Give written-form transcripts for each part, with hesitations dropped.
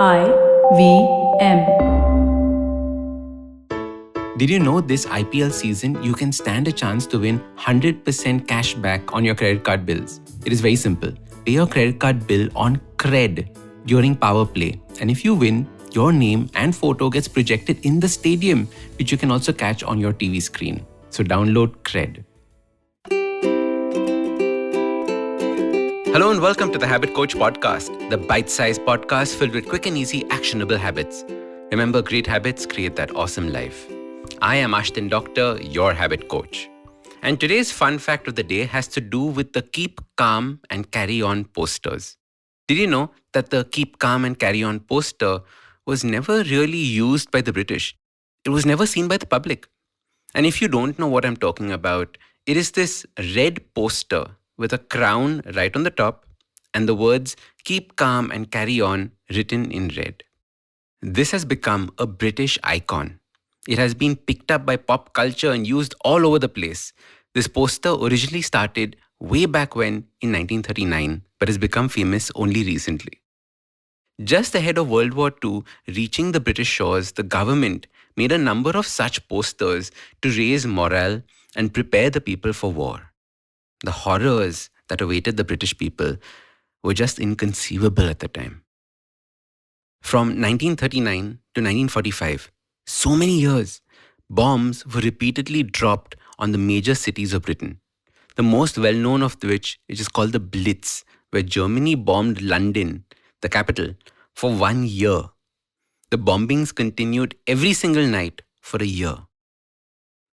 IVM. Did you know this IPL season you can stand a chance to win 100% cash back on your credit card bills? It is very simple. Pay your credit card bill on Cred during power play, and if you win, your name and photo gets projected in the stadium, which you can also catch on your TV screen. So download Cred. Hello and welcome to the Habit Coach Podcast, the bite-sized podcast filled with quick and easy actionable habits. Remember, great habits create that awesome life. I am Ashton Doctor, your habit coach. And today's fun fact of the day has to do with the Keep Calm and Carry On posters. Did you know that the Keep Calm and Carry On poster was never really used by the British? It was never seen by the public. And if you don't know what I'm talking about, it is this red poster with a crown right on the top and the words Keep Calm and Carry On written in red. This has become a British icon. It has been picked up by pop culture and used all over the place. This poster originally started way back when in 1939, but has become famous only recently. Just ahead of World War II reaching the British shores, the government made a number of such posters to raise morale and prepare the people for war. The horrors that awaited the British people were just inconceivable at the time. From 1939 to 1945, so many years, bombs were repeatedly dropped on the major cities of Britain. The most well-known of which is called the Blitz, where Germany bombed London, the capital, for 1 year. The bombings continued every single night for a year.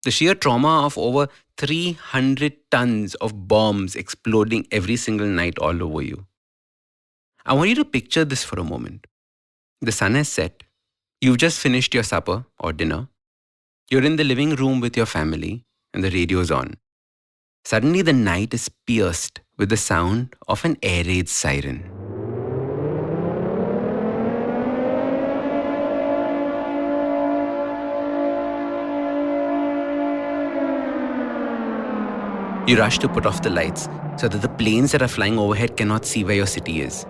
The sheer trauma of over 300 tons of bombs exploding every single night all over you. I want you to picture this for a moment. The sun has set. You've just finished your supper or dinner. You're in the living room with your family and the radio's on. Suddenly the night is pierced with the sound of an air raid siren. You rush to put off the lights so that the planes that are flying overhead cannot see where your city is.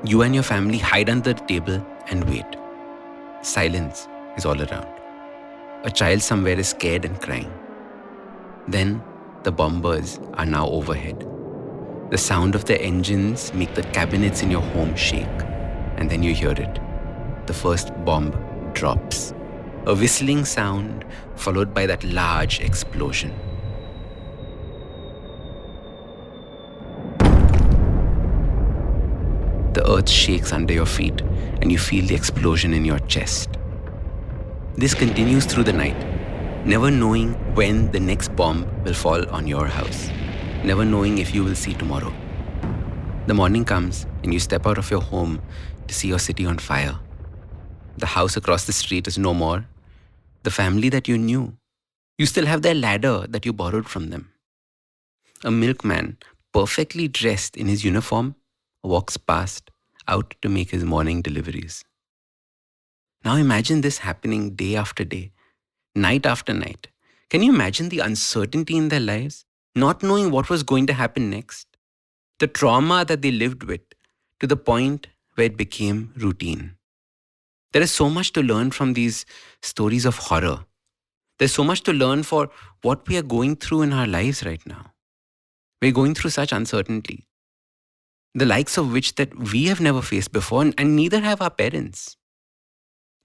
You and your family hide under the table and wait. Silence is all around. A child somewhere is scared and crying. Then the bombers are now overhead. The sound of the engines make the cabinets in your home shake. And then you hear it. The first bomb drops. A whistling sound followed by that large explosion. The earth shakes under your feet and you feel the explosion in your chest. This continues through the night, never knowing when the next bomb will fall on your house, never knowing if you will see tomorrow. The morning comes and you step out of your home to see your city on fire. The house across the street is no more. The family that you knew, you still have their ladder that you borrowed from them. A milkman, perfectly dressed in his uniform, walks past, out to make his morning deliveries. Now imagine this happening day after day, night after night. Can you imagine the uncertainty in their lives, not knowing what was going to happen next? The trauma that they lived with, to the point where it became routine. There is so much to learn from these stories of horror. There's so much to learn for what we are going through in our lives right now. We're going through such uncertainty, the likes of which that we have never faced before, and neither have our parents.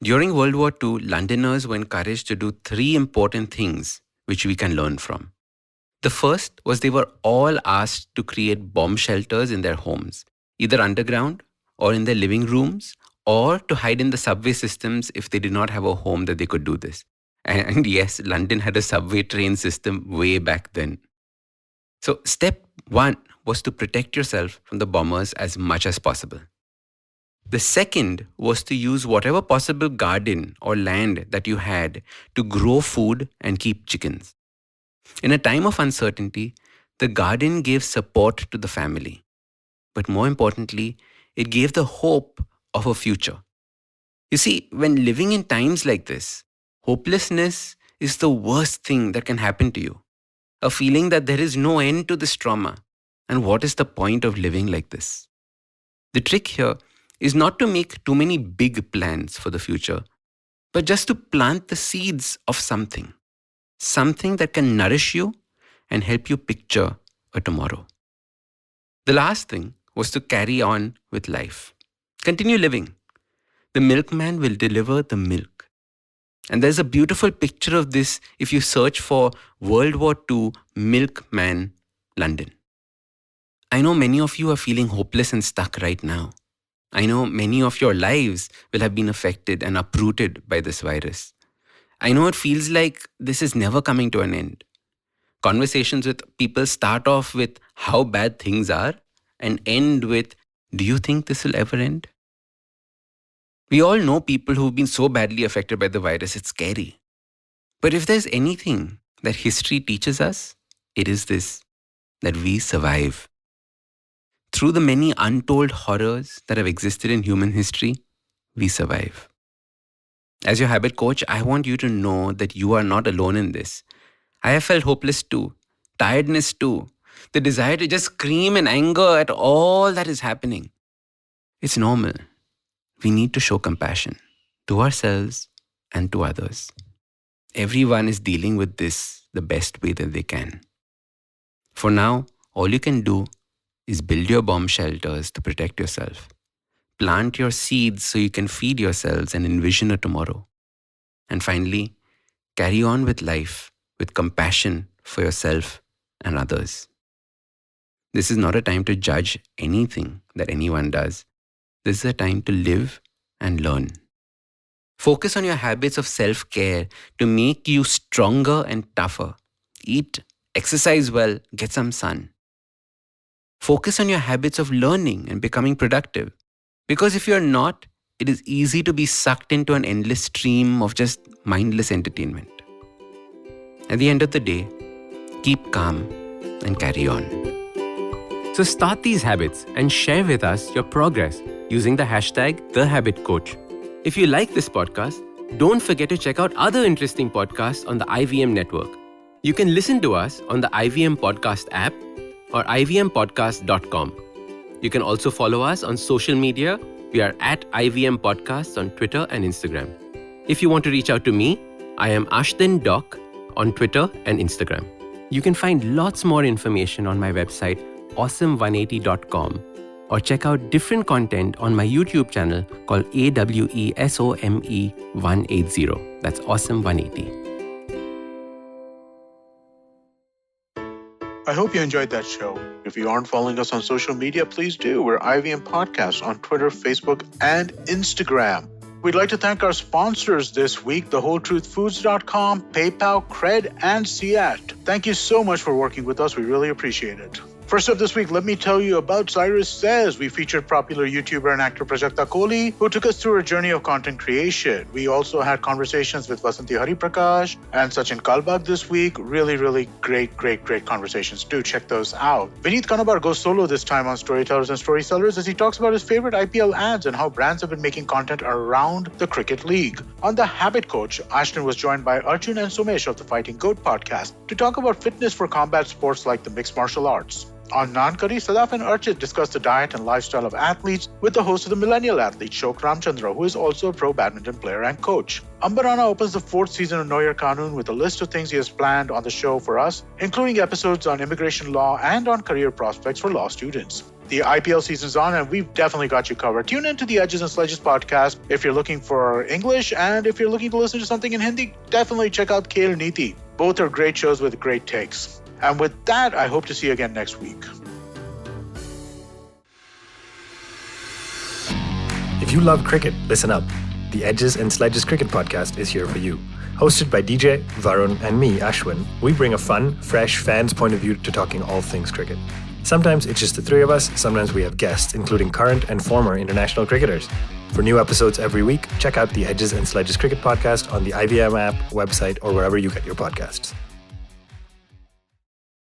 During World War II, Londoners were encouraged to do 3 important things which we can learn from. The first was they were all asked to create bomb shelters in their homes, either underground or in their living rooms, or to hide in the subway systems if they did not have a home that they could do this. And yes, London had a subway train system way back then. So step 1 was to protect yourself from the bombers as much as possible. The second was to use whatever possible garden or land that you had to grow food and keep chickens. In a time of uncertainty, the garden gave support to the family. But more importantly, it gave the hope of a future. You see, when living in times like this, hopelessness is the worst thing that can happen to you. A feeling that there is no end to this trauma. And what is the point of living like this? The trick here is not to make too many big plans for the future, but just to plant the seeds of something that can nourish you and help you picture a tomorrow. The last thing was to carry on with life. Continue living. The milkman will deliver the milk. And there's a beautiful picture of this if you search for World War II Milkman, London. I know many of you are feeling hopeless and stuck right now. I know many of your lives will have been affected and uprooted by this virus. I know it feels like this is never coming to an end. Conversations with people start off with how bad things are and end with, do you think this will ever end? We all know people who've been so badly affected by the virus, it's scary. But if there's anything that history teaches us, it is this, that we survive. Through the many untold horrors that have existed in human history, we survive. As your habit coach, I want you to know that you are not alone in this. I have felt hopeless too, tiredness too, the desire to just scream in anger at all that is happening. It's normal. We need to show compassion to ourselves and to others. Everyone is dealing with this the best way that they can. For now, all you can do is build your bomb shelters to protect yourself. Plant your seeds so you can feed yourselves and envision a tomorrow. And finally, carry on with life with compassion for yourself and others. This is not a time to judge anything that anyone does. This is a time to live and learn. Focus on your habits of self-care to make you stronger and tougher. Eat, exercise well, get some sun. Focus on your habits of learning and becoming productive. Because if you're not, it is easy to be sucked into an endless stream of just mindless entertainment. At the end of the day, keep calm and carry on. So start these habits and share with us your progress using the hashtag #TheHabitCoach. If you like this podcast, don't forget to check out other interesting podcasts on the IVM network. You can listen to us on the IVM Podcast app or ivmpodcast.com. You can also follow us on social media. We are at IVM Podcasts on Twitter and Instagram. If you want to reach out to me, I am Ashdin Doc on Twitter and Instagram. You can find lots more information on my website, awesome180.com, or check out different content on my YouTube channel called AWESOME180. That's Awesome180. I hope you enjoyed that show. If you aren't following us on social media, please do. We're IVM Podcasts on Twitter, Facebook, and Instagram. We'd like to thank our sponsors this week, thewholetruthfoods.com, PayPal, Cred, and Ciat. Thank you so much for working with us. We really appreciate it. First up this week, let me tell you about Cyrus Says. We featured popular YouTuber and actor Prajakta Kohli, who took us through her journey of content creation. We also had conversations with Vasanthi Hariprakash and Sachin Kalbag this week. Really great conversations. Do check those out. Vineet Kanabar goes solo this time on Storytellers and Storysellers as he talks about his favorite IPL ads and how brands have been making content around the Cricket League. On The Habit Coach, Ashton was joined by Arjun and Somesh of the Fighting Goat podcast to talk about fitness for combat sports like the mixed martial arts. On Nankari, Sadaf and Archit discussed the diet and lifestyle of athletes with the host of the Millennial Athlete, Shok Ramchandra, who is also a pro badminton player and coach. Ambarana opens the 4th season of Know Your Kanun with a list of things he has planned on the show for us, including episodes on immigration law and on career prospects for law students. The IPL season's on and we've definitely got you covered. Tune into the Edges and Sledges podcast if you're looking for English, and if you're looking to listen to something in Hindi, definitely check out Khel Neeti. Both are great shows with great takes. And with that, I hope to see you again next week. If you love cricket, listen up. The Edges and Sledges Cricket Podcast is here for you. Hosted by DJ, Varun, and me, Ashwin, we bring a fun, fresh fan's point of view to talking all things cricket. Sometimes it's just the three of us, sometimes we have guests, including current and former international cricketers. For new episodes every week, check out the Edges and Sledges Cricket Podcast on the IVM app, website, or wherever you get your podcasts.